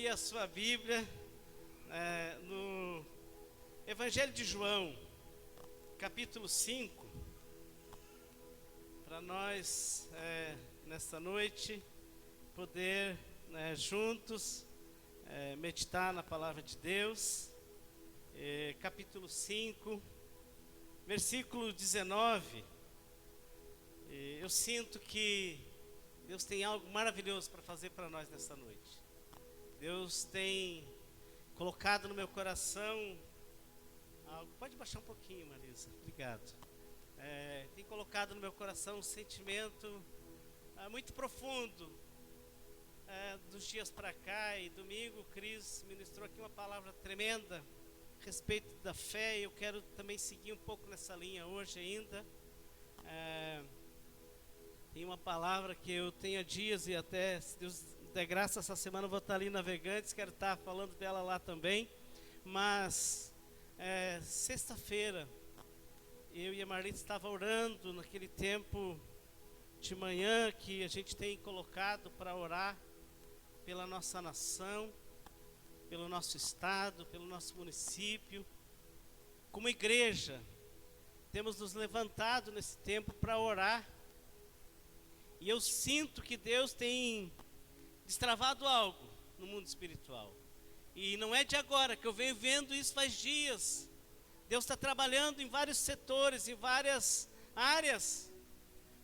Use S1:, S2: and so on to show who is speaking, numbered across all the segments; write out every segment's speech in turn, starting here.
S1: abrir a sua Bíblia no Evangelho de João, capítulo 5, para nós, nesta noite, poder juntos meditar na Palavra de Deus. Capítulo 5, versículo 19. Eu sinto que Deus tem algo maravilhoso para fazer para nós nesta noite. Deus tem colocado no meu coração algo. Pode baixar um pouquinho, Marisa, obrigado. Tem colocado no meu coração um sentimento muito profundo. Dos dias para cá, e domingo o Cris ministrou aqui uma palavra tremenda a respeito da fé. Eu quero também seguir um pouco nessa linha hoje ainda. Tem uma palavra que eu tenho há dias, e até, se Deus der graça, essa semana eu vou estar ali em Navegantes, quero estar falando dela lá também. Mas sexta-feira eu e a Marlene estava orando naquele tempo de manhã que a gente tem colocado para orar pela nossa nação, pelo nosso estado, pelo nosso município. Como igreja, temos nos levantado nesse tempo para orar. E eu sinto que Deus tem destravado algo no mundo espiritual. E não é de agora, que eu venho vendo isso faz dias. Deus está trabalhando em vários setores, em várias áreas.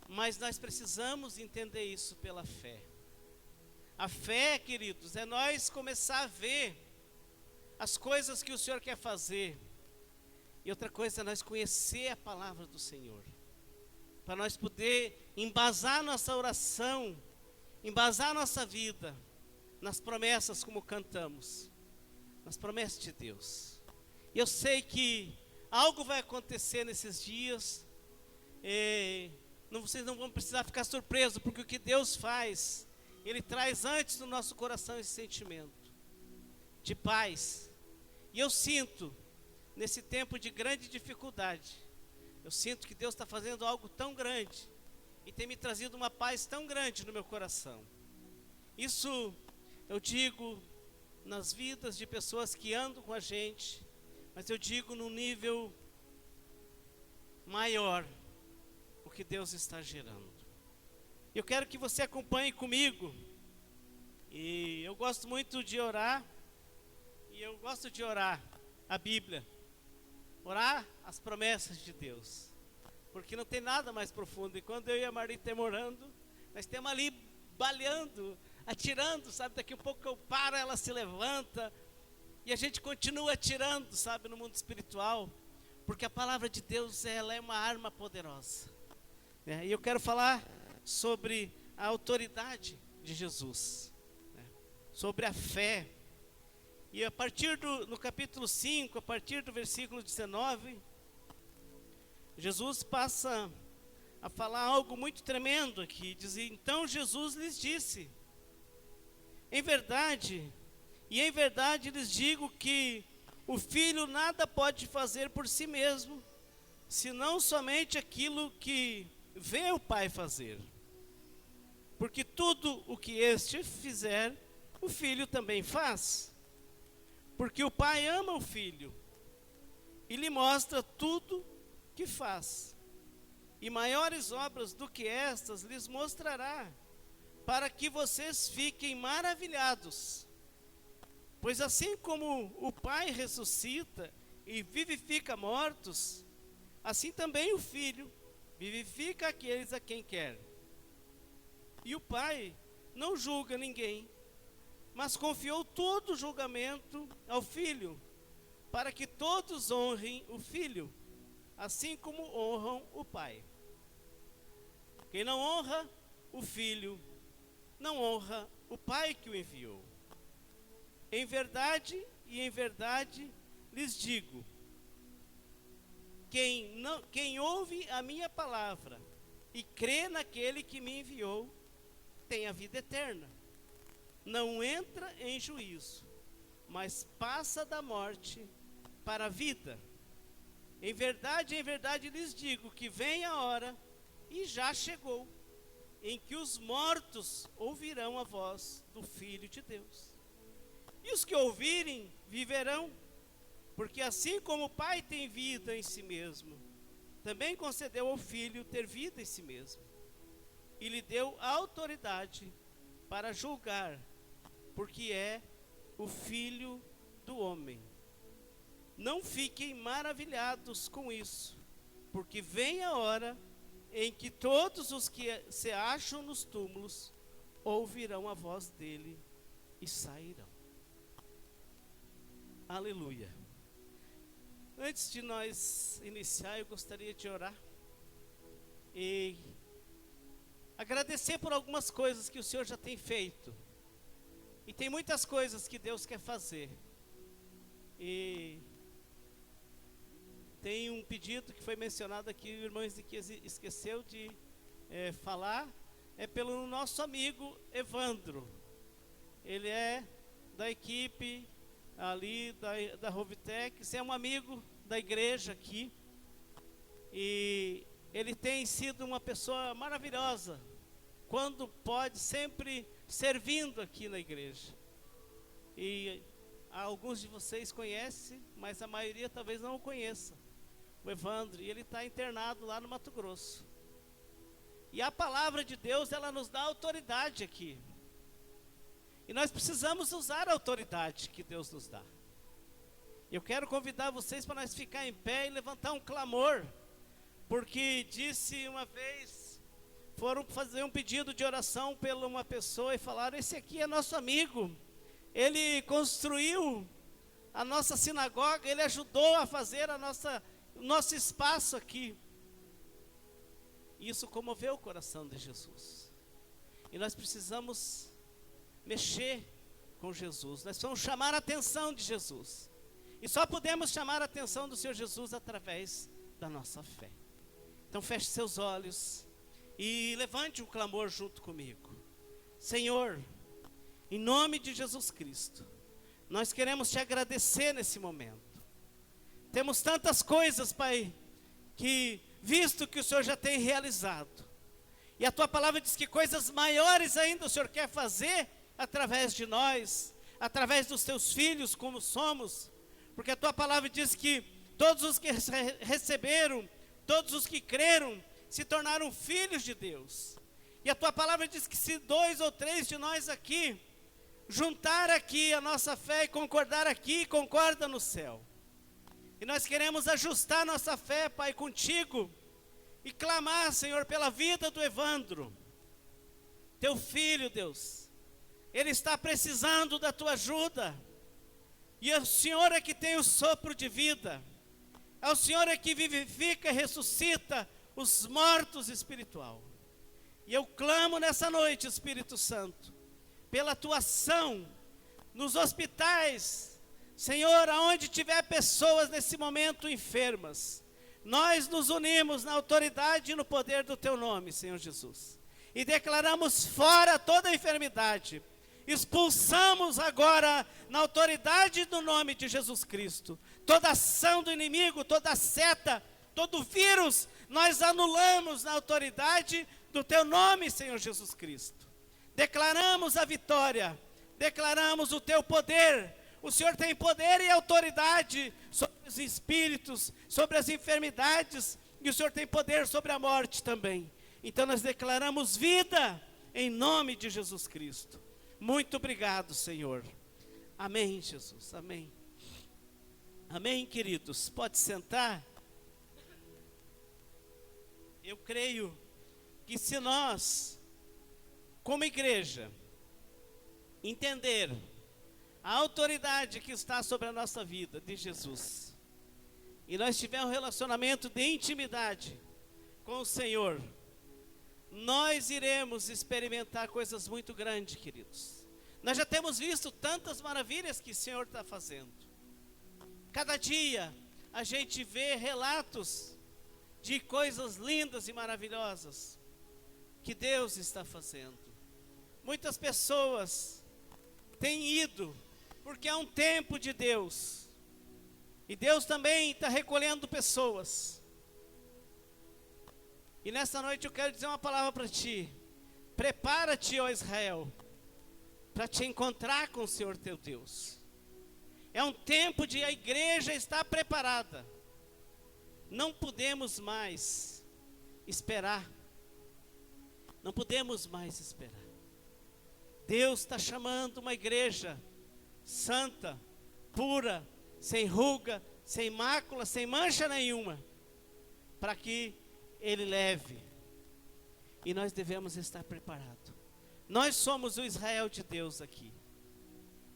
S1: Mas nós precisamos entender isso pela fé. A fé, queridos, é nós começar a ver as coisas que o Senhor quer fazer. E outra coisa é nós conhecer a palavra do Senhor, para nós poder embasar nossa oração, embasar nossa vida nas promessas, como cantamos, nas promessas de Deus. E eu sei que algo vai acontecer nesses dias. Vocês não vão precisar ficar surpresos, porque o que Deus faz, Ele traz antes no nosso coração esse sentimento de paz. E eu sinto, nesse tempo de grande dificuldade, eu sinto que Deus está fazendo algo tão grande e tem me trazido uma paz tão grande no meu coração. Isso eu digo nas vidas de pessoas que andam com a gente, mas eu digo num nível maior o que Deus está gerando. Eu quero que você acompanhe comigo. E eu gosto muito de orar, e eu gosto de orar a Bíblia, orar as promessas de Deus, porque não tem nada mais profundo. E quando eu e a Marli estamos orando, nós estamos ali baleando, atirando, sabe? Daqui a pouco eu paro, ela se levanta, e a gente continua atirando, sabe? No mundo espiritual, porque a palavra de Deus, ela é uma arma poderosa. E eu quero falar sobre a autoridade de Jesus, sobre a fé. E a partir no capítulo 5, a partir do versículo 19, Jesus passa a falar algo muito tremendo aqui. Diz: então Jesus lhes disse: em verdade lhes digo que o Filho nada pode fazer por si mesmo, senão somente aquilo que vê o Pai fazer. Porque tudo o que este fizer, o Filho também faz. Porque o Pai ama o Filho e lhe mostra tudo que faz. E maiores obras do que estas lhes mostrará, para que vocês fiquem maravilhados. Pois assim como o Pai ressuscita e vivifica mortos, assim também o Filho vivifica aqueles a quem quer. E o Pai não julga ninguém, mas confiou todo o julgamento ao Filho, para que todos honrem o Filho, assim como honram o Pai. Quem não honra o Filho, não honra o Pai que o enviou. Em verdade lhes digo, quem ouve a minha palavra e crê naquele que me enviou, tem a vida eterna. Não entra em juízo, mas passa da morte para a vida. Em verdade lhes digo que vem a hora, e já chegou, em que os mortos ouvirão a voz do Filho de Deus. E os que ouvirem viverão, porque assim como o Pai tem vida em si mesmo, também concedeu ao Filho ter vida em si mesmo, e lhe deu autoridade para julgar, porque é o Filho do homem. Não fiquem maravilhados com isso, porque vem a hora em que todos os que se acham nos túmulos ouvirão a voz dele e sairão. Aleluia. Antes de nós iniciar, eu gostaria de orar e agradecer por algumas coisas que o Senhor já tem feito. E tem muitas coisas que Deus quer fazer. E tem um pedido que foi mencionado aqui, o irmão Ezequias esqueceu de falar, é pelo nosso amigo Evandro. Ele é da equipe ali da Rovitex, é um amigo da igreja aqui, e ele tem sido uma pessoa maravilhosa, quando pode, sempre servindo aqui na igreja. E alguns de vocês conhecem, mas a maioria talvez não o conheça, o Evandro, e ele está internado lá no Mato Grosso. E a palavra de Deus, ela nos dá autoridade aqui. E nós precisamos usar a autoridade que Deus nos dá. Eu quero convidar vocês para nós ficar em pé e levantar um clamor, porque disse uma vez, foram fazer um pedido de oração pela uma pessoa e falaram: esse aqui é nosso amigo, ele construiu a nossa sinagoga, ele ajudou a fazer o nosso espaço aqui. Isso comoveu o coração de Jesus. E nós precisamos mexer com Jesus, nós vamos chamar a atenção de Jesus, e só podemos chamar a atenção do Senhor Jesus através da nossa fé. Então feche seus olhos e levante um clamor junto comigo. Senhor, em nome de Jesus Cristo, nós queremos te agradecer nesse momento. Temos tantas coisas, Pai, que visto que o Senhor já tem realizado, e a tua palavra diz que coisas maiores ainda o Senhor quer fazer através de nós, através dos teus filhos, como somos, porque a tua palavra diz que todos os que receberam, todos os que creram, se tornaram filhos de Deus. E a tua palavra diz que se 2 ou 3 de nós aqui juntar aqui a nossa fé e concordar aqui, concorda no céu. E nós queremos ajustar nossa fé, Pai, contigo, e clamar, Senhor, pela vida do Evandro, teu filho, Deus. Ele está precisando da tua ajuda, e o Senhor é que tem o sopro de vida, é o Senhor é que vivifica e ressuscita os mortos espiritual. E eu clamo nessa noite, Espírito Santo, pela tua ação nos hospitais, Senhor, aonde tiver pessoas nesse momento enfermas, nós nos unimos na autoridade e no poder do teu nome, Senhor Jesus, e declaramos fora toda a enfermidade. Expulsamos agora, na autoridade do nome de Jesus Cristo, toda ação do inimigo, toda seta, todo vírus, nós anulamos na autoridade do teu nome, Senhor Jesus Cristo. Declaramos a vitória, declaramos o teu poder. O Senhor tem poder e autoridade sobre os espíritos, sobre as enfermidades, e o Senhor tem poder sobre a morte também. Então nós declaramos vida em nome de Jesus Cristo. Muito obrigado, Senhor. Amém, Jesus, amém. Amém, queridos, pode sentar. Eu creio que se nós, como igreja, entender a autoridade que está sobre a nossa vida de Jesus, e nós tivermos um relacionamento de intimidade com o Senhor, nós iremos experimentar coisas muito grandes, queridos. Nós já temos visto tantas maravilhas que o Senhor está fazendo. Cada dia a gente vê relatos de coisas lindas e maravilhosas que Deus está fazendo. Muitas pessoas têm ido, porque é um tempo de Deus, e Deus também está recolhendo pessoas. E nessa noite eu quero dizer uma palavra para ti: prepara-te, ó Israel, para te encontrar com o Senhor teu Deus. É um tempo de a igreja estar preparada. Não podemos mais esperar. Não podemos mais esperar. Deus está chamando uma igreja santa, pura, sem ruga, sem mácula, sem mancha nenhuma, para que Ele leve. E nós devemos estar preparados. Nós somos o Israel de Deus aqui.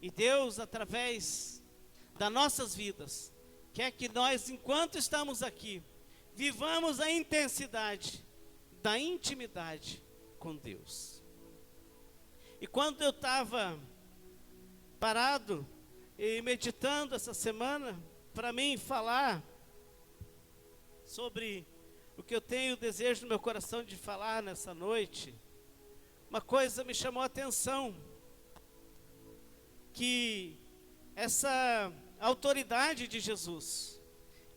S1: E Deus, através das nossas vidas, quer que nós, enquanto estamos aqui, vivamos a intensidade da intimidade com Deus. E quando eu estava parado e meditando essa semana, para mim falar sobre o que eu tenho desejo no meu coração de falar nessa noite, uma coisa me chamou a atenção, que essa autoridade de Jesus,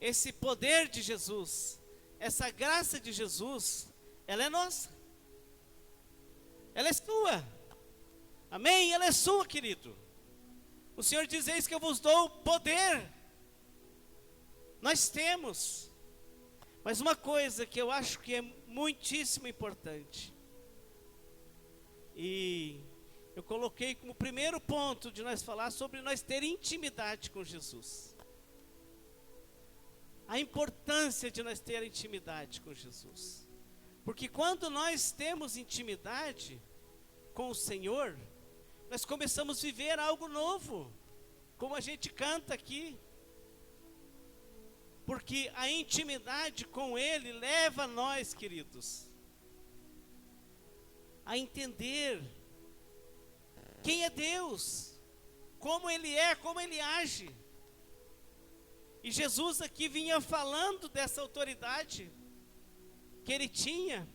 S1: esse poder de Jesus, essa graça de Jesus, ela é nossa, ela é sua, amém? Ela é sua, querido. O Senhor diz: eis que eu vos dou poder. Nós temos, mas uma coisa que eu acho que é muitíssimo importante, e eu coloquei como primeiro ponto de nós falar sobre nós ter intimidade com Jesus. A importância de nós ter intimidade com Jesus. Porque quando nós temos intimidade com o Senhor, nós começamos a viver algo novo, como a gente canta aqui. Porque a intimidade com Ele leva nós, queridos, a entender quem é Deus, como Ele é, como Ele age. E Jesus aqui vinha falando dessa autoridade que Ele tinha,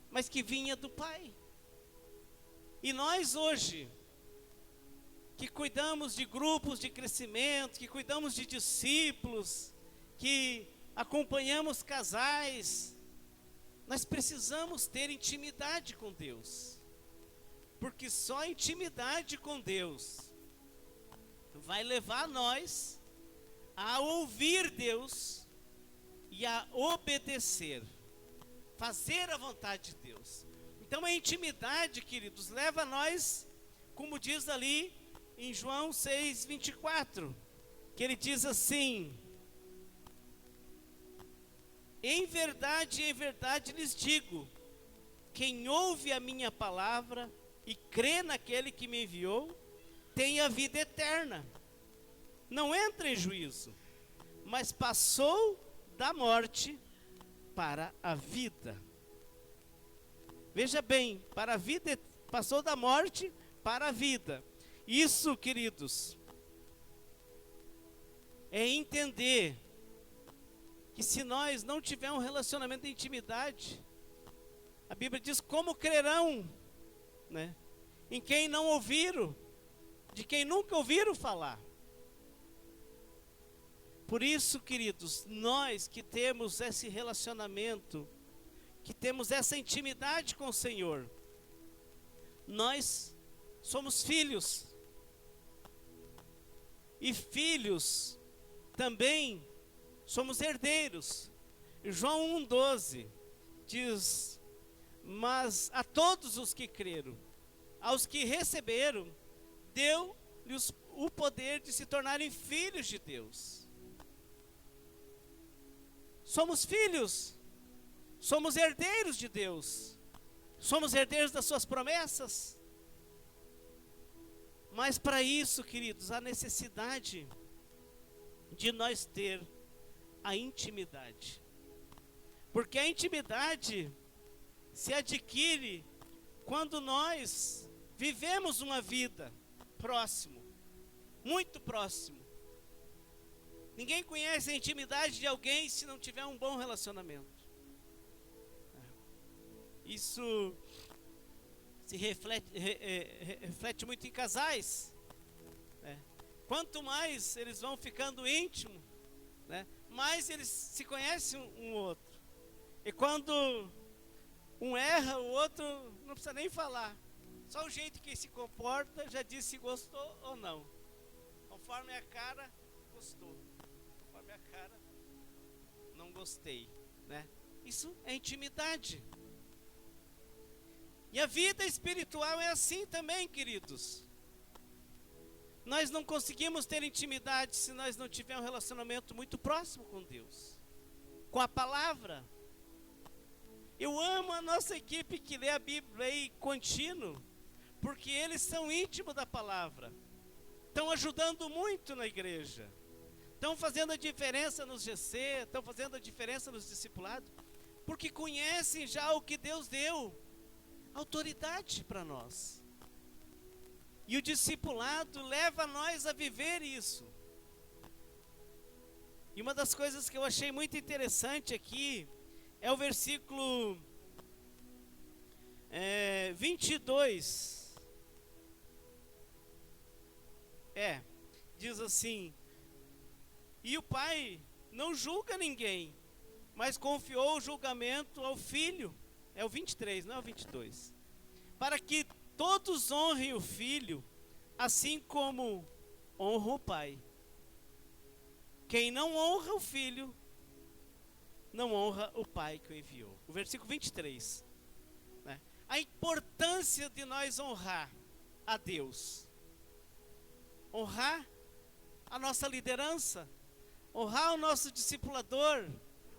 S1: mas que vinha do Pai. E nós hoje, que cuidamos de grupos de crescimento, que cuidamos de discípulos, que acompanhamos casais, nós precisamos ter intimidade com Deus. Porque só a intimidade com Deus vai levar nós a ouvir Deus e a obedecer, fazer a vontade de Deus. Então a intimidade, queridos, leva nós, como diz ali em João 6:24, que ele diz assim: em verdade lhes digo, quem ouve a minha palavra e crê naquele que me enviou, tem a vida eterna. Não entra em juízo, mas passou da morte para a vida. Veja bem, para a vida, passou da morte para a vida. Isso, queridos, é entender que se nós não tivermos um relacionamento de intimidade, a Bíblia diz: como crerão, né, em quem não ouviram, de quem nunca ouviram falar. Por isso, queridos, nós que temos esse relacionamento, que temos essa intimidade com o Senhor, nós somos filhos. E filhos também somos herdeiros. João 1,12 diz: mas a todos os que creram, aos que receberam, deu-lhes o poder de se tornarem filhos de Deus. Somos filhos, somos herdeiros de Deus, somos herdeiros das suas promessas. Mas para isso, queridos, há necessidade de nós ter a intimidade. Porque a intimidade se adquire quando nós vivemos uma vida próximo, muito próximo. Ninguém conhece a intimidade de alguém se não tiver um bom relacionamento. Isso se reflete muito em casais, né? Quanto mais eles vão ficando íntimos, né, mais eles se conhecem um outro. E quando um erra, o outro não precisa nem falar, Só o jeito que se comporta já diz se gostou ou não. Conforme a cara, gostou. Conforme a cara, não gostei, né? Isso é intimidade. E a vida espiritual é assim também, queridos. Nós não conseguimos ter intimidade se nós não tivermos um relacionamento muito próximo com Deus, com a palavra. Eu amo a nossa equipe que lê a Bíblia aí contínuo, porque eles são íntimos da palavra. Estão ajudando muito na igreja. Estão fazendo a diferença nos GC, estão fazendo a diferença nos discipulados, porque conhecem já o que Deus deu, autoridade para nós. E o discipulado leva nós a viver isso. E uma das coisas que eu achei muito interessante aqui é o versículo 22. Diz assim: e o Pai não julga ninguém, mas confiou o julgamento ao Filho. É o 23, não é o 22. Para que todos honrem o Filho, assim como honra o Pai. Quem não honra o Filho, não honra o Pai que o enviou. O versículo 23. Né? A importância de nós honrar a Deus. Honrar a nossa liderança. Honrar o nosso discipulador.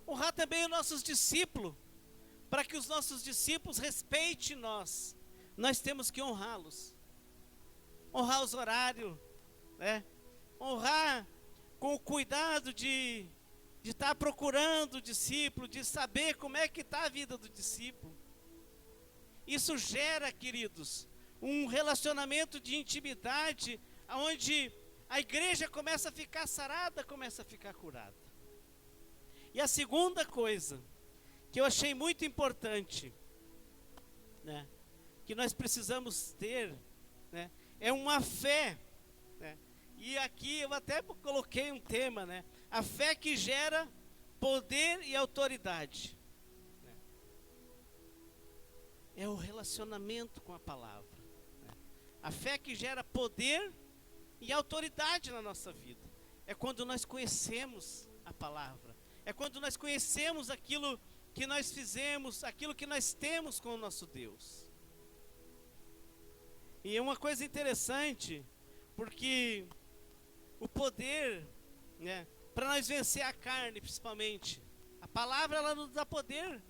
S1: Honrar também os nossos discípulos. Para que os nossos discípulos respeitem nós. Nós temos que honrá-los. Honrar os horários. Né? Honrar com o cuidado de estar procurando o discípulo, de saber como é que está a vida do discípulo. Isso gera, queridos, um relacionamento de intimidade, onde a igreja começa a ficar sarada, começa a ficar curada. E a segunda coisa, que eu achei muito importante, né, que nós precisamos ter, né, é uma fé, né, e aqui eu até coloquei um tema, né, a fé que gera poder e autoridade. É o relacionamento com a palavra. A fé que gera poder e autoridade na nossa vida. É quando nós conhecemos a palavra. É quando nós conhecemos aquilo que nós fizemos, aquilo que nós temos com o nosso Deus. E é uma coisa interessante, porque o poder, né, para nós vencer a carne, principalmente, a palavra ela nos dá poder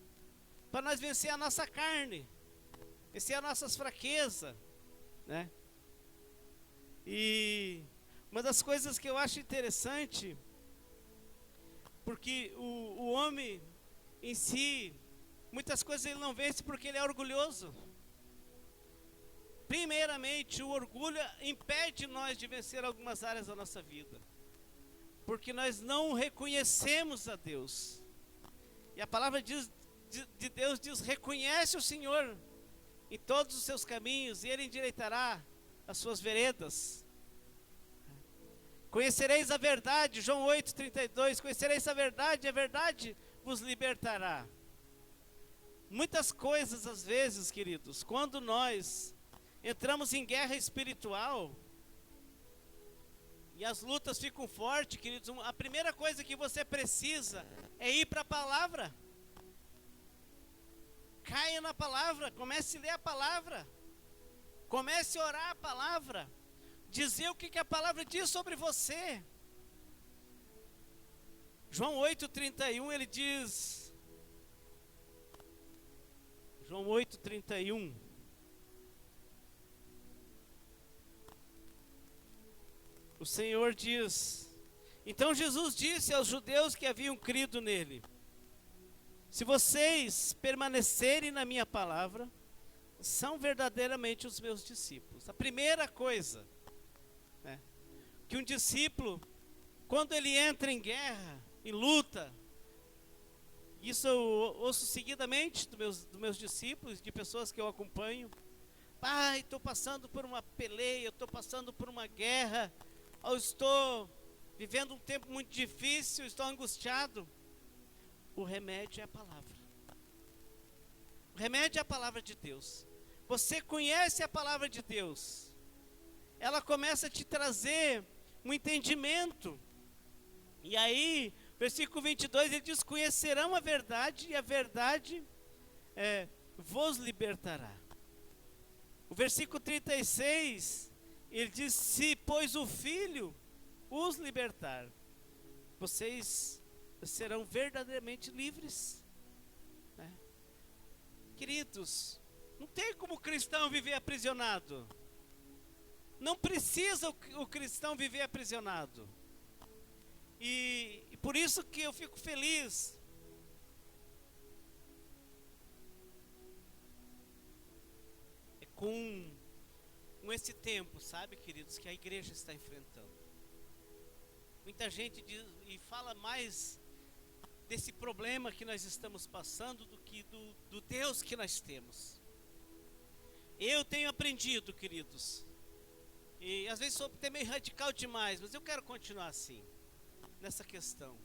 S1: para nós vencer a nossa carne, vencer as nossas fraquezas, né? E uma das coisas que eu acho interessante, porque o homem em si, muitas coisas ele não vence porque ele é orgulhoso. Primeiramente, o orgulho impede nós de vencer algumas áreas da nossa vida, porque nós não reconhecemos a Deus. E a palavra de Deus diz: reconhece o Senhor em todos os seus caminhos, e Ele endireitará as suas veredas. Conhecereis a verdade, João 8,32, conhecereis a verdade vos libertará. Muitas coisas, às vezes, queridos, quando nós entramos em guerra espiritual, e as lutas ficam fortes, queridos, a primeira coisa que você precisa é ir para a palavra. Caia na palavra, comece a ler a palavra. Comece a orar a palavra. Dizer o que a palavra diz sobre você. João 8,31, ele diz... João 8,31... O Senhor diz: então Jesus disse aos judeus que haviam crido nele: se vocês permanecerem na minha palavra, são verdadeiramente os meus discípulos. A primeira coisa, né, que um discípulo, quando ele entra em guerra, em luta, isso eu ouço seguidamente dos meus discípulos, de pessoas que eu acompanho: pai, estou passando por uma peleia, estou passando por uma guerra, eu estou vivendo um tempo muito difícil, estou angustiado. O remédio é a palavra. O remédio é a palavra de Deus. você conhece a palavra de Deus, ela começa a te trazer um entendimento. E aí, versículo 22, ele diz: conhecerão a verdade, e a verdade vos libertará. O versículo 36, ele diz: se pois o Filho os libertar, vocês serão verdadeiramente livres. Queridos, não tem como o cristão viver aprisionado. Não precisa o cristão viver aprisionado. E por isso que eu fico feliz com esse tempo, sabe, queridos, que a igreja está enfrentando. Muita gente diz e fala mais desse problema que nós estamos passando do que do Deus que nós temos. Eu tenho aprendido, queridos, e às vezes sou até meio radical demais, mas eu quero continuar assim, nessa questão.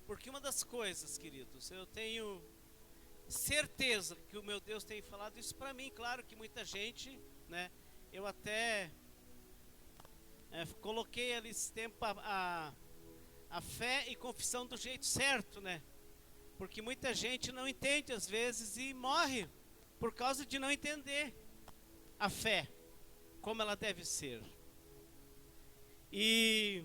S1: Porque uma das coisas, queridos, eu tenho certeza que o meu Deus tem falado isso para mim. Claro que muita gente, né, eu até coloquei ali esse tempo a fé e confissão do jeito certo, né? Porque muita gente não entende às vezes e morre por causa de não entender a fé como ela deve ser. E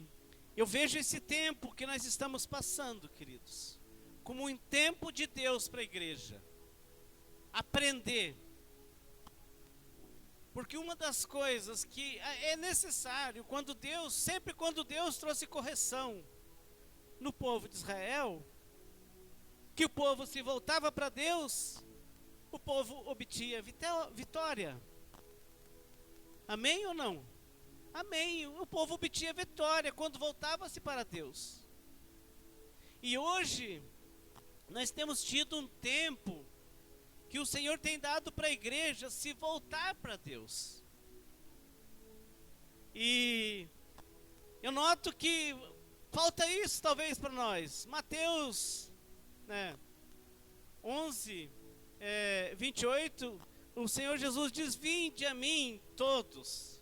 S1: eu vejo esse tempo que nós estamos passando, queridos, como um tempo de Deus para a igreja aprender. Porque uma das coisas que é necessário, sempre quando Deus trouxe correção no povo de Israel, que o povo se voltava para Deus, o povo obtinha vitória. Amém ou não? Amém. O povo obtinha vitória quando voltava-se para Deus. E hoje nós temos tido um tempo que o Senhor tem dado para a igreja se voltar para Deus. E eu noto que falta isso talvez para nós. Mateus 11, 28, o Senhor Jesus diz: vinde a mim todos,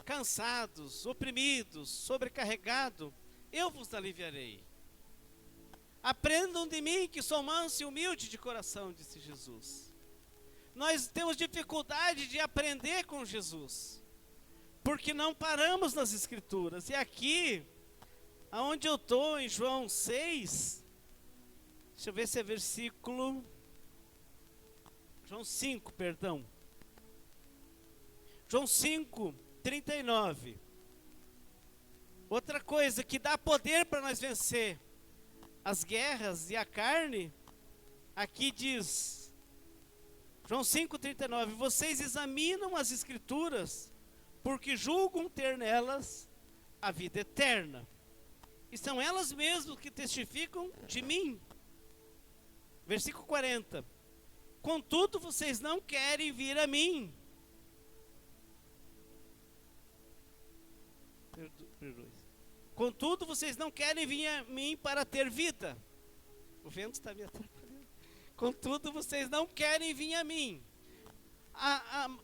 S1: cansados, oprimidos, sobrecarregados, eu vos aliviarei. Aprendam de mim, que sou manso e humilde de coração, disse Jesus. Nós temos dificuldade de aprender com Jesus, porque não paramos nas Escrituras. E aqui, aonde eu estou, em João 6, deixa eu ver se é versículo, João 5, perdão. João 5, 39. Outra coisa que dá poder para nós vencer as guerras e a carne, aqui diz, João 5,39, vocês examinam as Escrituras, porque julgam ter nelas a vida eterna, e são elas mesmas que testificam de mim. Versículo 40, contudo vocês não querem vir a mim. Perdoe. Contudo, vocês não querem vir a mim para ter vida. O vento está me atrapalhando. Contudo, vocês não querem vir a mim.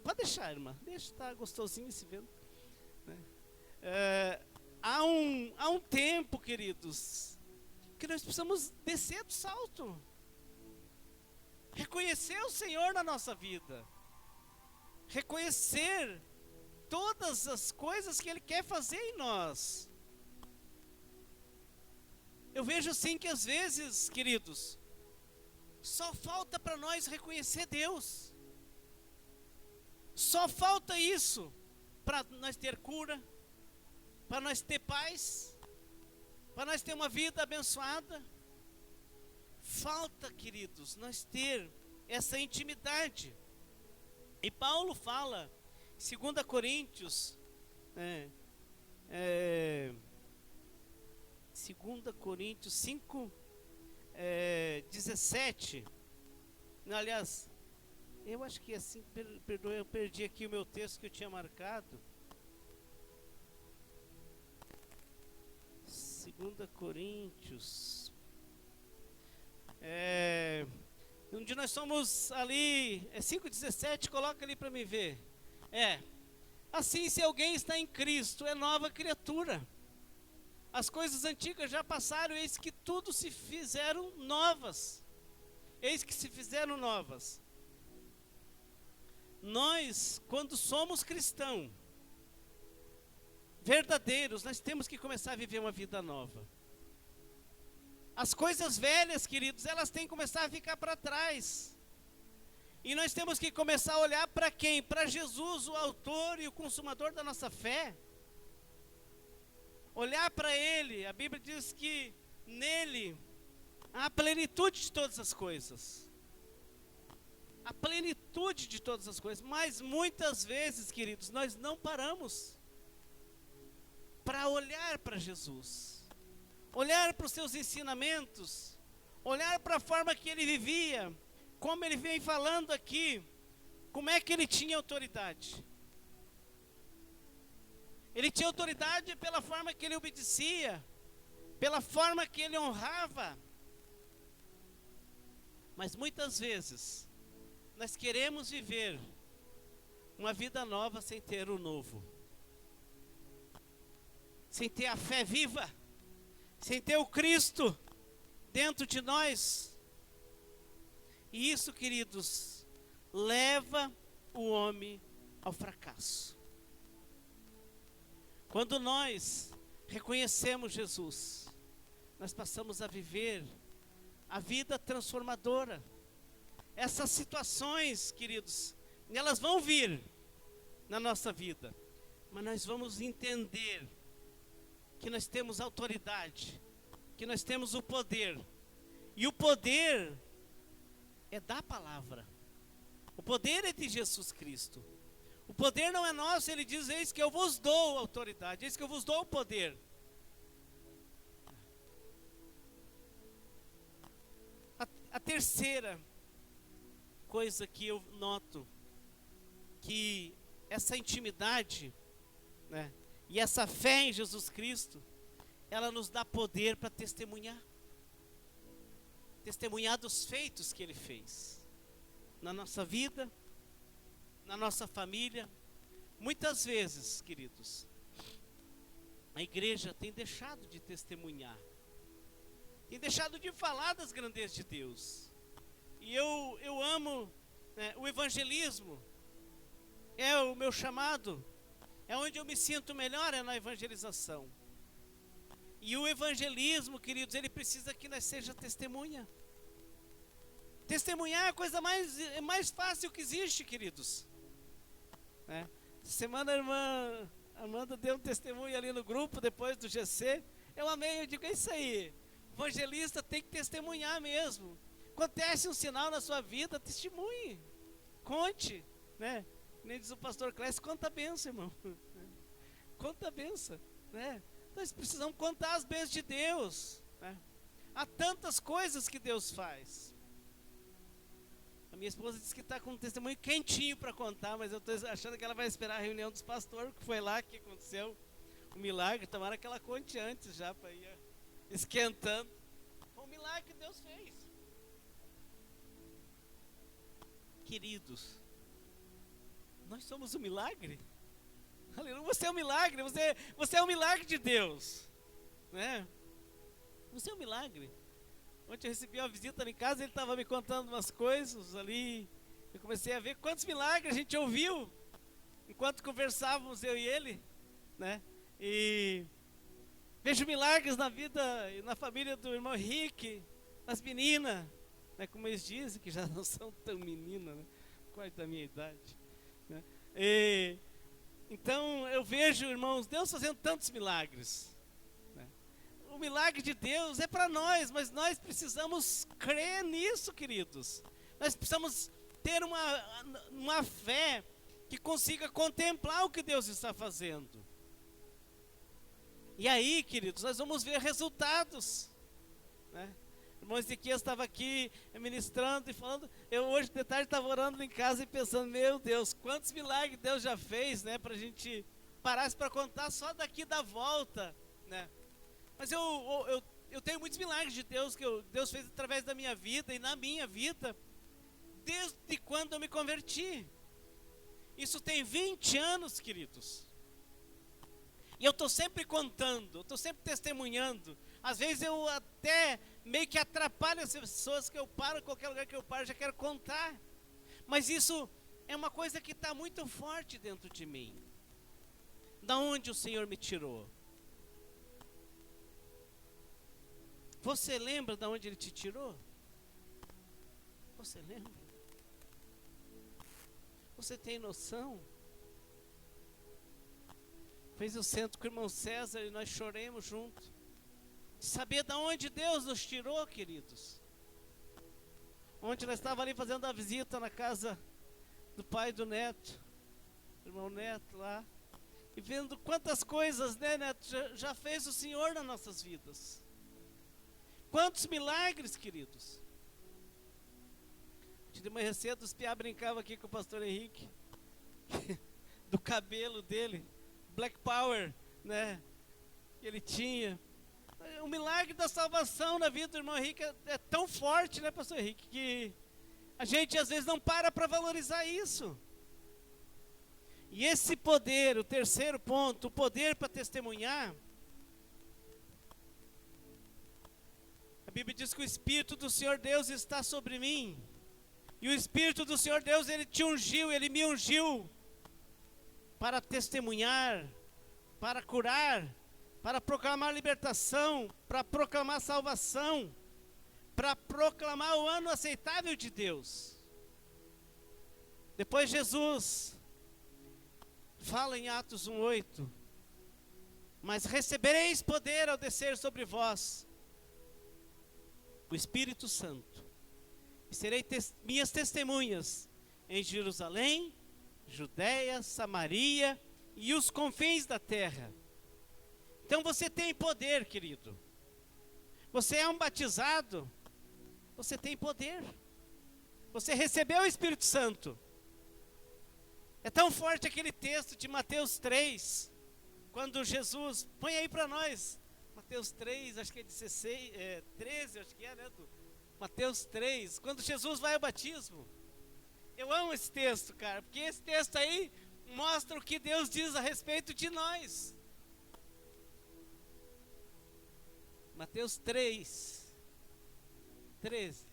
S1: Pode deixar, irmã. Deixa, tá gostosinho esse vento. Há um tempo, queridos, que nós precisamos descer do salto. Reconhecer o Senhor na nossa vida. Reconhecer todas as coisas que Ele quer fazer em nós. Eu vejo assim que às vezes, queridos, só falta para nós reconhecer Deus. Só falta isso para nós ter cura, para nós ter paz, para nós ter uma vida abençoada. Falta, queridos, nós ter essa intimidade. E Paulo fala, 2 Coríntios, 2 Coríntios 5, 17. Aliás, eu acho que assim, perdoe, eu perdi aqui o meu texto que eu tinha marcado. 2 Coríntios. onde nós somos ali, 5,17, coloca ali para mim ver. Assim, se alguém está em Cristo, é nova criatura. As coisas antigas já passaram, eis que tudo se fizeram novas. Eis que se fizeram novas. Nós, quando somos cristãos verdadeiros, nós temos que começar a viver uma vida nova. As coisas velhas, queridos, elas têm que começar a ficar para trás. E nós temos que começar a olhar para quem? Para Jesus, o autor e o consumador da nossa fé. Olhar para Ele. A Bíblia diz que nele há a plenitude de todas as coisas. A plenitude de todas as coisas. Mas muitas vezes, queridos, nós não paramos para olhar para Jesus. Olhar para os seus ensinamentos. Olhar para a forma que Ele vivia. Como Ele vem falando aqui. Como é que Ele tinha autoridade? Ele tinha autoridade pela forma que Ele obedecia. Pela forma que Ele honrava. Mas muitas vezes nós queremos viver uma vida nova sem ter o novo. Sem ter a fé viva. Sem ter o Cristo dentro de nós. E isso, queridos, leva o homem ao fracasso. Quando nós reconhecemos Jesus, nós passamos a viver a vida transformadora. Essas situações, queridos, elas vão vir na nossa vida, mas nós vamos entender que nós temos autoridade, que nós temos o poder, e o poder é da palavra, o poder é de Jesus Cristo. O poder não é nosso, Ele diz, eis que eu vos dou autoridade, eis que eu vos dou o poder. A terceira coisa que eu noto, que essa intimidade, né, e essa fé em Jesus Cristo, ela nos dá poder para testemunhar. Testemunhar dos feitos que Ele fez na nossa vida, na nossa família. Muitas vezes, queridos, a igreja tem deixado de testemunhar, tem deixado de falar das grandezas de Deus. E eu amo, né, o evangelismo, é o meu chamado, é onde eu me sinto melhor, é na evangelização. E o evangelismo, queridos, ele precisa que nós seja testemunha. Testemunhar é a coisa mais fácil que existe, queridos. Né? Semana a irmã Amanda deu um testemunho ali no grupo, depois do GC. Eu amei, eu digo, é isso aí. Evangelista tem que testemunhar mesmo. Acontece um sinal na sua vida, testemunhe. Conte, né? Nem diz o pastor Clécio, conta a bênção, irmão. Conta a bênção, né? Nós precisamos contar as bênçãos de Deus, né? Há tantas coisas que Deus faz. A minha esposa disse que está com um testemunho quentinho para contar, mas eu estou achando que ela vai esperar a reunião dos pastores, que foi lá que aconteceu o milagre. Tomara que ela conte antes já, para ir esquentando. Foi um milagre que Deus fez. Queridos, nós somos um milagre. Aleluia, você é um milagre, você é um milagre de Deus, né? Você é um milagre. Ontem eu recebi uma visita lá em casa, ele estava me contando umas coisas ali. Eu comecei a ver quantos milagres a gente ouviu enquanto conversávamos, eu e ele, né? E vejo milagres na vida e na família do irmão Henrique, nas meninas, né? Como eles dizem, que já não são tão meninas, né? Quase da minha idade, né? Então eu vejo, irmãos, Deus fazendo tantos milagres. O milagre de Deus é para nós, mas nós precisamos crer nisso, queridos. Nós precisamos ter uma fé que consiga contemplar o que Deus está fazendo. E aí, queridos, nós vamos ver resultados, né? O irmão Ezequias estava aqui ministrando e falando. Eu hoje de tarde estava orando em casa e pensando, meu Deus, quantos milagres Deus já fez, né? Para a gente parasse para contar só daqui da volta, né? Mas eu tenho muitos milagres de Deus que Deus fez através da minha vida e na minha vida. desde quando eu me converti. Isso tem 20 anos, queridos. E eu estou sempre contando, eu estou sempre testemunhando. Às vezes eu até meio que atrapalho as pessoas que eu paro, em qualquer lugar que eu paro, já quero contar. Mas isso é uma coisa que está muito forte dentro de mim. Da onde o Senhor me tirou? Você lembra de onde Ele te tirou? Você lembra? Você tem noção? Fez o centro com o irmão César e nós choremos juntos. De saber de onde Deus nos tirou, queridos. Ontem nós estávamos ali fazendo a visita na casa do pai do Neto, do irmão Neto lá. E vendo quantas coisas, né, Neto, já fez o Senhor nas nossas vidas. Quantos milagres, queridos. De manhã cedo os piá brincavam aqui com o pastor Henrique. Do cabelo dele. Black Power, né? Que ele tinha. O milagre da salvação na vida do irmão Henrique é tão forte, né, pastor Henrique? Que a gente às vezes não para valorizar isso. E esse poder, o terceiro ponto, o poder para testemunhar. A Bíblia diz que o Espírito do Senhor Deus está sobre mim. E o Espírito do Senhor Deus, Ele te ungiu, Ele me ungiu para testemunhar, para curar, para proclamar libertação, para proclamar salvação, para proclamar o ano aceitável de Deus. Depois Jesus fala em Atos 1:8, mas recebereis poder ao descer sobre vós o Espírito Santo, e serei minhas testemunhas em Jerusalém, Judeia, Samaria e os confins da terra. Então você tem poder, querido. Você é um batizado, você tem poder. Você recebeu o Espírito Santo. É tão forte aquele texto de Mateus 3, quando Jesus, põe aí para nós, Mateus 3, acho que é 16, 13, acho que é, né? Mateus 3, quando Jesus vai ao batismo. Eu amo esse texto, cara, porque esse texto aí mostra o que Deus diz a respeito de nós. Mateus 3, 13.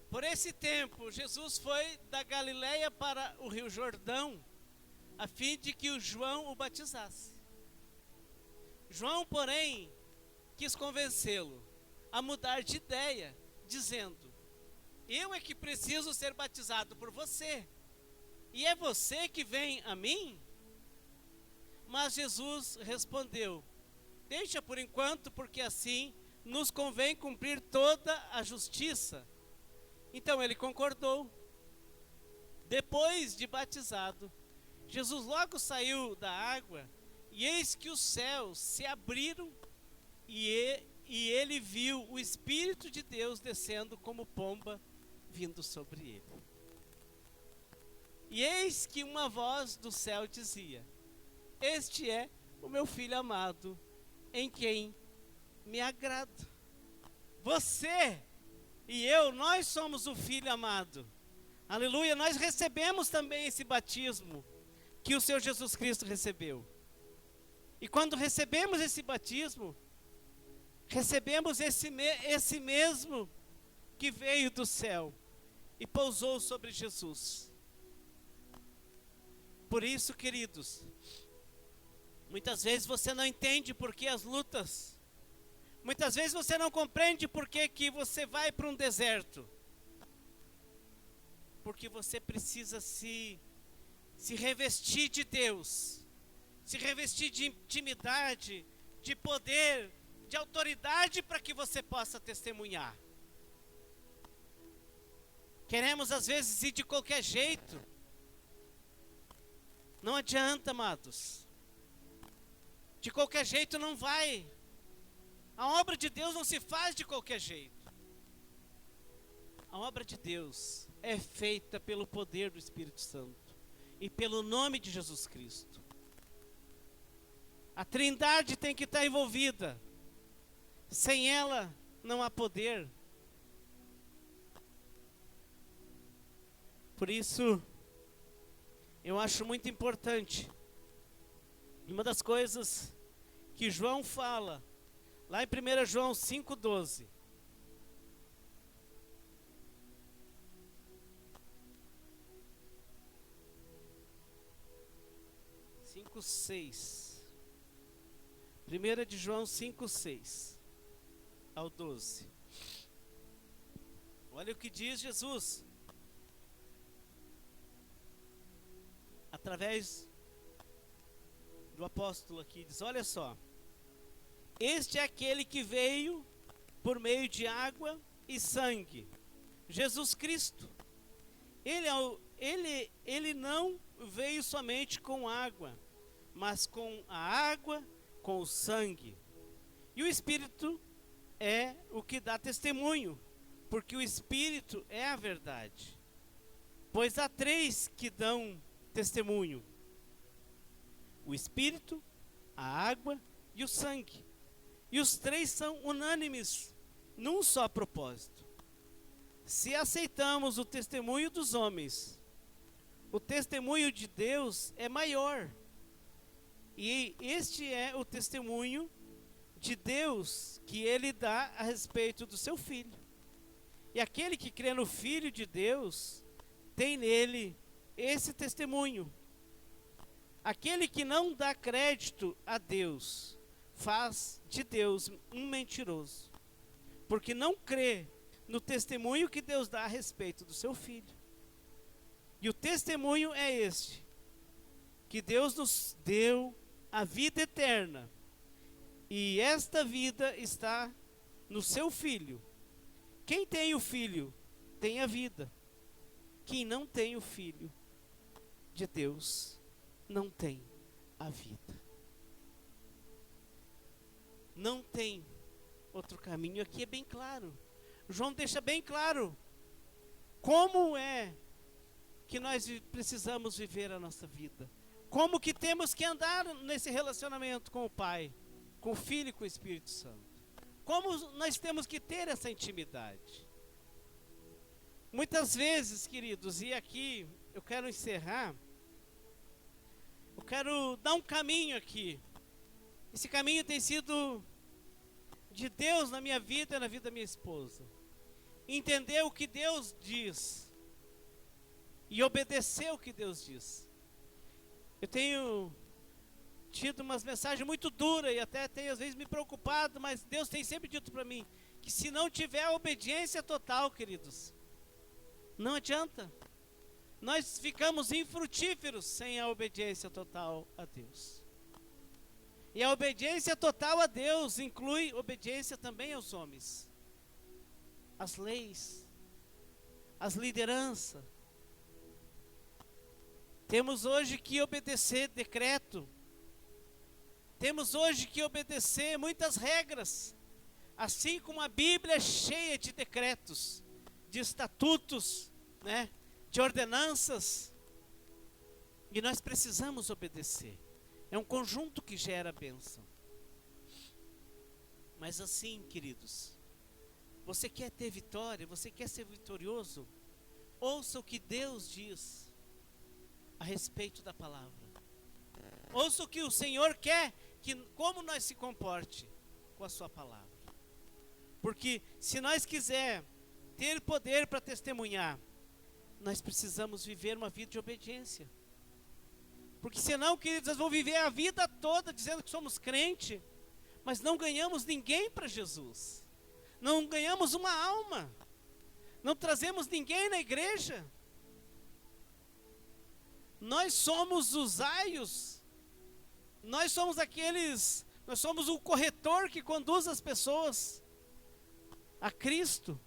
S1: Por esse tempo, Jesus foi da Galileia para o Rio Jordão, a fim de que o João o batizasse. João, porém, quis convencê-lo a mudar de ideia, dizendo: eu é que preciso ser batizado por você, e é você que vem a mim? Mas Jesus respondeu: deixa por enquanto, porque assim nos convém cumprir toda a justiça. Então ele concordou. Depois de batizado, Jesus logo saiu da água, e eis que os céus se abriram, e ele viu o Espírito de Deus descendo como pomba, vindo sobre ele. E eis que uma voz do céu dizia: este é o meu filho amado, em quem me agrado. Você e eu, nós somos o filho amado. Aleluia, nós recebemos também esse batismo que o Senhor Jesus Cristo recebeu. E quando recebemos esse batismo, recebemos esse mesmo que veio do céu e pousou sobre Jesus. Por isso, queridos, muitas vezes você não entende por que as lutas. Muitas vezes você não compreende por que você vai para um deserto. Porque você precisa se revestir de Deus. Se revestir de intimidade, de poder, de autoridade, para que você possa testemunhar. Queremos às vezes ir de qualquer jeito. Não adianta, amados. De qualquer jeito não vai. A obra de Deus não se faz de qualquer jeito. A obra de Deus é feita pelo poder do Espírito Santo e pelo nome de Jesus Cristo. A Trindade tem que estar envolvida. Sem ela não há poder. Por isso, eu acho muito importante. E uma das coisas que João fala, lá em 1 João 5,12. 5:6. 1 de João 5:6 ao 12. Olha o que diz Jesus. Através do apóstolo aqui, diz, olha só. Este é aquele que veio por meio de água e sangue, Jesus Cristo. Ele não veio somente com água, mas com a água, com o sangue. E o Espírito é o que dá testemunho, porque o Espírito é a verdade. Pois há três que dão testemunho: o Espírito, a água e o sangue. E os três são unânimes num só propósito. Se aceitamos o testemunho dos homens, o testemunho de Deus é maior. E este é o testemunho de Deus que ele dá a respeito do seu Filho. E aquele que crê no Filho de Deus tem nele esse testemunho. Aquele que não dá crédito a Deus faz de Deus um mentiroso, porque não crê no testemunho que Deus dá a respeito do seu Filho. E o testemunho é este: que Deus nos deu a vida eterna, e esta vida está no seu Filho. Quem tem o Filho tem a vida. Quem não tem o Filho de Deus não tem a vida. Não tem outro caminho. Aqui é bem claro. João deixa bem claro como é que nós precisamos viver a nossa vida. Como que temos que andar nesse relacionamento com o Pai, com o Filho e com o Espírito Santo. Como nós temos que ter essa intimidade. Muitas vezes, queridos, e aqui eu quero encerrar, eu quero dar um caminho aqui. Esse caminho tem sido de Deus na minha vida e na vida da minha esposa. Entender o que Deus diz e obedecer o que Deus diz. Eu tenho tido umas mensagens muito duras e até tenho às vezes me preocupado, mas Deus tem sempre dito para mim que se não tiver obediência total, queridos, não adianta. Nós ficamos infrutíferos sem a obediência total a Deus. E a obediência total a Deus inclui obediência também aos homens, às leis, às lideranças. Temos hoje que obedecer decreto. Temos hoje que obedecer muitas regras. Assim como a Bíblia é cheia de decretos, de estatutos, né, de ordenanças. E nós precisamos obedecer. É um conjunto que gera bênção. Mas assim, queridos, você quer ter vitória, você quer ser vitorioso? Ouça o que Deus diz a respeito da palavra. Ouça o que o Senhor quer, como nós se comporte com a sua palavra. Porque se nós quiser ter poder para testemunhar, nós precisamos viver uma vida de obediência. Porque senão, queridos, nós vamos viver a vida toda dizendo que somos crente, mas não ganhamos ninguém para Jesus. Não ganhamos uma alma. Não trazemos ninguém na igreja. Nós somos os aios. Nós somos nós somos o corretor que conduz as pessoas a Cristo.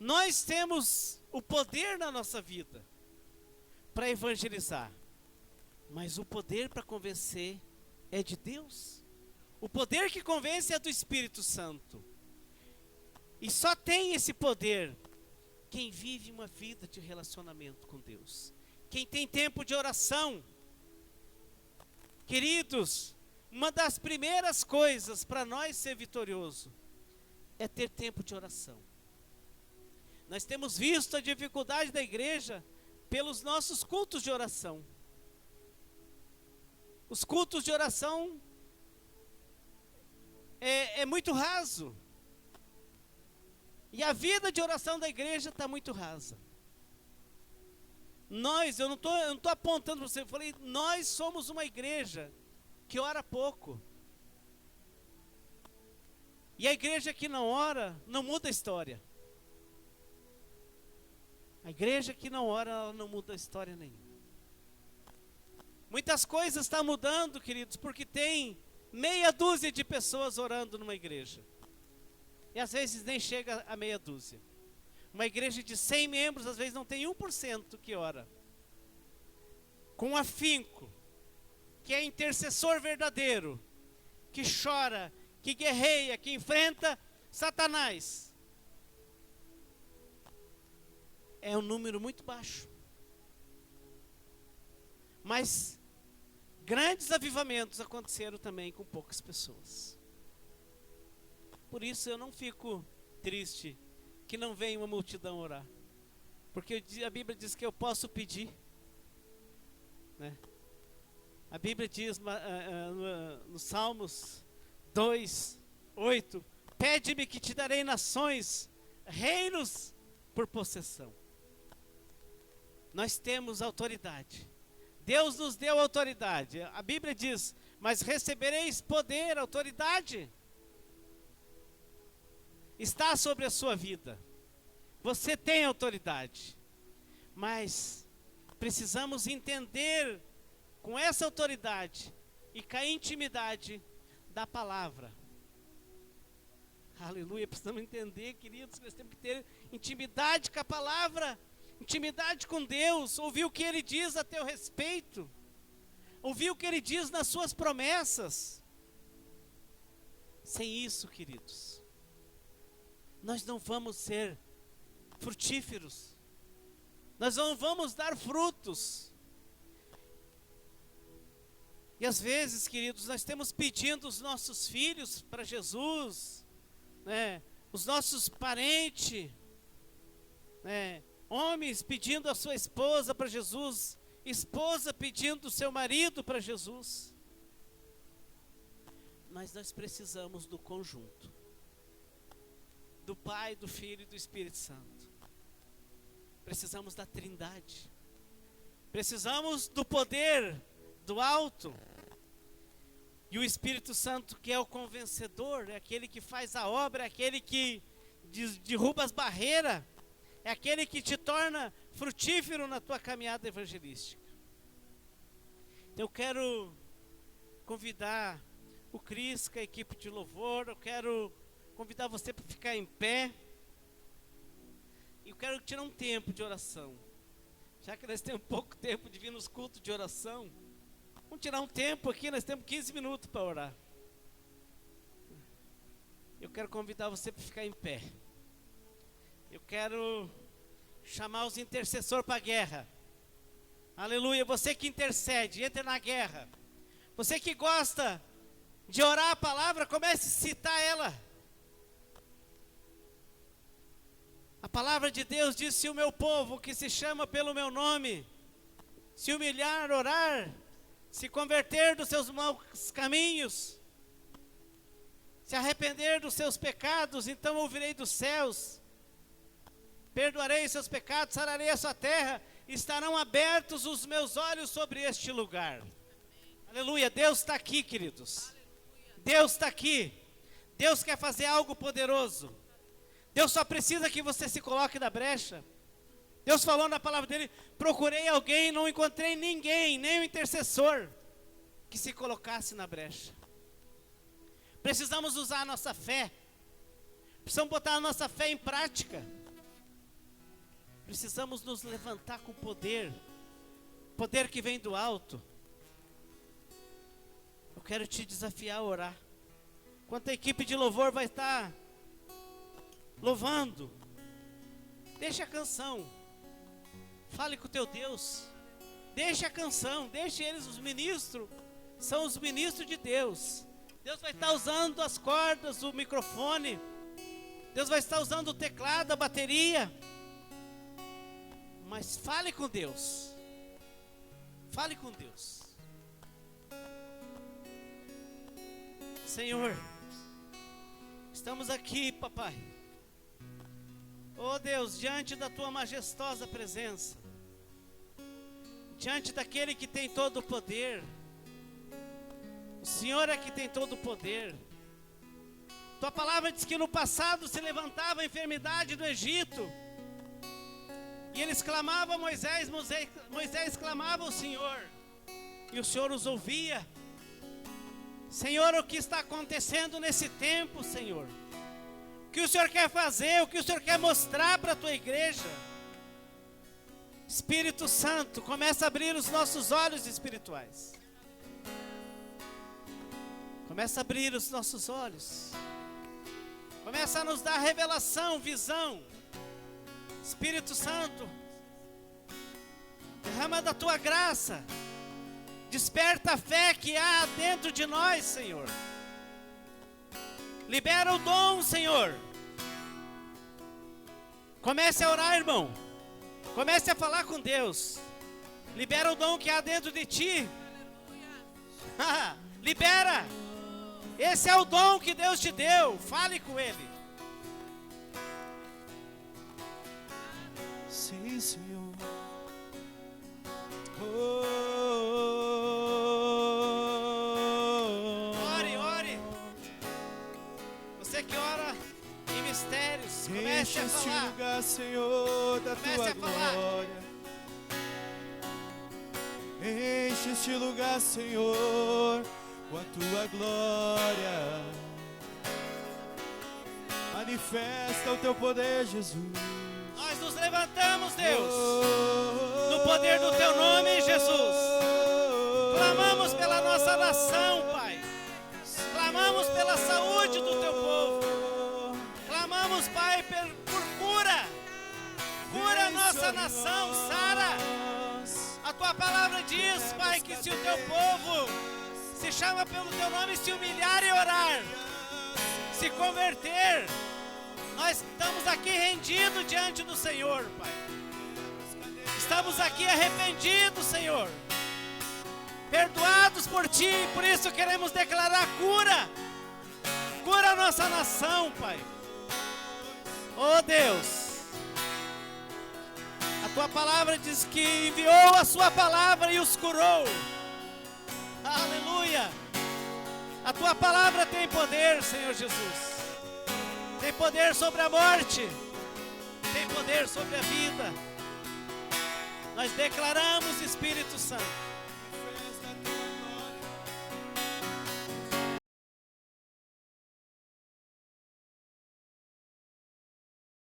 S1: Nós temos o poder na nossa vida para evangelizar. Mas o poder para convencer é de Deus. O poder que convence é do Espírito Santo. E só tem esse poder quem vive uma vida de relacionamento com Deus. Quem tem tempo de oração. Queridos, uma das primeiras coisas para nós ser vitorioso é ter tempo de oração. Nós temos visto a dificuldade da igreja pelos nossos cultos de oração. Os cultos de oração é muito raso. E a vida de oração da igreja está muito rasa. Eu não tô apontando para você, eu falei, nós somos uma igreja que ora pouco. E a igreja que não ora, não muda a história. A igreja que não ora, ela não muda a história nenhuma. Muitas coisas estão mudando, queridos, porque tem meia dúzia de pessoas orando numa igreja. E às vezes nem chega a meia dúzia. Uma igreja de 100 membros, às vezes não tem 1% que ora. Com afinco, que é intercessor verdadeiro, que chora, que guerreia, que enfrenta Satanás. É um número muito baixo. Mas grandes avivamentos aconteceram também com poucas pessoas. Por isso eu não fico triste que não venha uma multidão orar. Porque a Bíblia diz que eu posso pedir. Né? A Bíblia diz no Salmos 2:8: pede-me que te darei nações, reinos por possessão. Nós temos autoridade. Deus nos deu autoridade. A Bíblia diz: mas recebereis poder, autoridade. Está sobre a sua vida. Você tem autoridade. Mas precisamos entender com essa autoridade e com a intimidade da palavra. Aleluia, precisamos entender, queridos, que nós temos que ter intimidade com a palavra, intimidade com Deus, ouvir o que Ele diz a teu respeito, ouvir o que Ele diz nas suas promessas. Sem isso, queridos, nós não vamos ser frutíferos, nós não vamos dar frutos. E às vezes, queridos, nós temos pedindo os nossos filhos para Jesus, né? Os nossos parentes, né? Homens pedindo a sua esposa para Jesus, esposa pedindo o seu marido para Jesus. Mas nós precisamos do conjunto, do Pai, do Filho e do Espírito Santo. Precisamos da Trindade. Precisamos do poder do alto. E o Espírito Santo, que é o convencedor, é aquele que faz a obra, é aquele que derruba as barreiras, é aquele que te torna frutífero na tua caminhada evangelística. Então eu quero convidar o Cris, com a equipe de louvor, eu quero convidar você para ficar em pé. E eu quero tirar um tempo de oração. Já que nós temos pouco tempo de vir nos cultos de oração, vamos tirar um tempo aqui, nós temos 15 minutos para orar. Eu quero convidar você para ficar em pé. Eu quero chamar os intercessores para a guerra. Aleluia, você que intercede, entre na guerra. Você que gosta de orar a palavra, comece a citar ela. A palavra de Deus diz: se o meu povo, que se chama pelo meu nome, se humilhar, orar, se converter dos seus maus caminhos, se arrepender dos seus pecados, então ouvirei dos céus, perdoarei seus pecados, sararei a sua terra, estarão abertos os meus olhos sobre este lugar. Amém. Aleluia, Deus está aqui, queridos. Aleluia. Deus está aqui. Deus quer fazer algo poderoso. Deus só precisa que você se coloque na brecha. Deus falou na palavra dele: procurei alguém, não encontrei ninguém, nem um intercessor que se colocasse na brecha. Precisamos usar a nossa fé. Precisamos botar a nossa fé em prática. Precisamos nos levantar com poder, poder que vem do alto. Eu quero te desafiar a orar. Enquanto a equipe de louvor vai estar louvando, deixa a canção, fale com o teu Deus, deixa a canção, deixe eles, os ministros, são os ministros de Deus. Deus vai estar usando as cordas, o microfone. Deus vai estar usando o teclado, a bateria. Mas fale com Deus. Fale com Deus. Senhor, estamos aqui, papai. Oh Deus, diante da tua majestosa presença, diante daquele que tem todo o poder. O Senhor é que tem todo o poder. Tua palavra diz que no passado se levantava a enfermidade do Egito, e eles clamavam a Moisés, Moisés clamava ao Senhor, e o Senhor os ouvia. Senhor, o que está acontecendo nesse tempo, Senhor? O que o Senhor quer fazer? O que o Senhor quer mostrar para a tua igreja? Espírito Santo, começa a abrir os nossos olhos espirituais. Começa a abrir os nossos olhos. Começa a nos dar revelação, visão. Espírito Santo, derrama da tua graça. Desperta a fé que há dentro de nós, Senhor. Libera o dom, Senhor. Comece a orar, irmão. Comece a falar com Deus. Libera o dom que há dentro de ti. Libera. Esse é o dom que Deus te deu. Fale com Ele.
S2: Sim, Senhor.
S1: Ore. Você que ora em mistérios, comece a
S2: este
S1: falar.
S2: lugar, Senhor, da
S1: Comece
S2: tua
S1: a falar.
S2: glória. Enche este lugar, Senhor, com a tua glória. Manifesta o teu poder, Jesus.
S1: Nós nos levantamos, Deus, no poder do teu nome, Jesus. Clamamos pela nossa nação, Pai. Clamamos pela saúde do teu povo. Clamamos, Pai, por cura. Cura a nossa nação, sara. A tua palavra diz, Pai, que se o teu povo se chama pelo teu nome, se humilhar e orar, se converter, nós estamos aqui rendidos diante do Senhor, Pai. Estamos aqui arrependidos, Senhor, perdoados por Ti, por isso queremos declarar cura. Cura a nossa nação, Pai. Oh Deus, a Tua palavra diz que enviou a Sua palavra e os curou. Aleluia. A Tua palavra tem poder, Senhor Jesus. Tem poder sobre a morte, tem poder sobre a vida. Nós declaramos, Espírito Santo,